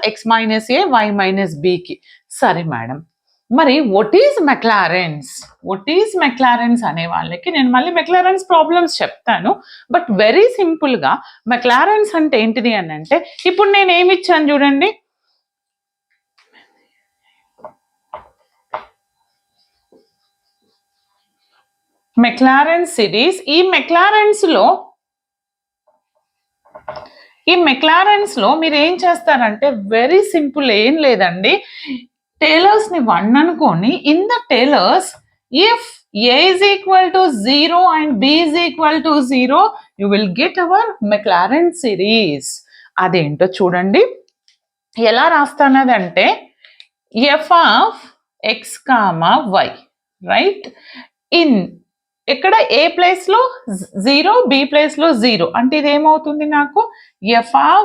X minus A Y minus బికి. సరే madam, మరి వాట్ ఈజ్ మెక్లారెన్స్ అనే వాళ్ళకి నేను మళ్ళీ మెక్లారెన్స్ ప్రాబ్లమ్స్ చెప్తాను. బట్ వెరీ సింపుల్గా మెక్లారెన్స్ అంటే ఏంటిది అని అంటే, ఇప్పుడు నేను ఏమి ఇచ్చాను చూడండి, మెక్లారెన్స్ సిరీస్. ఈ మెక్లారెన్స్ లో మీరు ఏం చేస్తారంటే వెరీ సింపుల్, ఏం లేదండి, టేలర్స్ ని 1 అనుకొని in the tailors if a is equal to 0 and b is equal to 0 you will get our Maclaurin series. అదేంటో చూడండి ఎలా రాస్తానదంటే f of x, y, right, in ఇక్కడ ఏ ప్లేస్ లో 0, బి ప్లేస్ లో 0 అంటే ఇది ఏమవుతుంది నాకు f of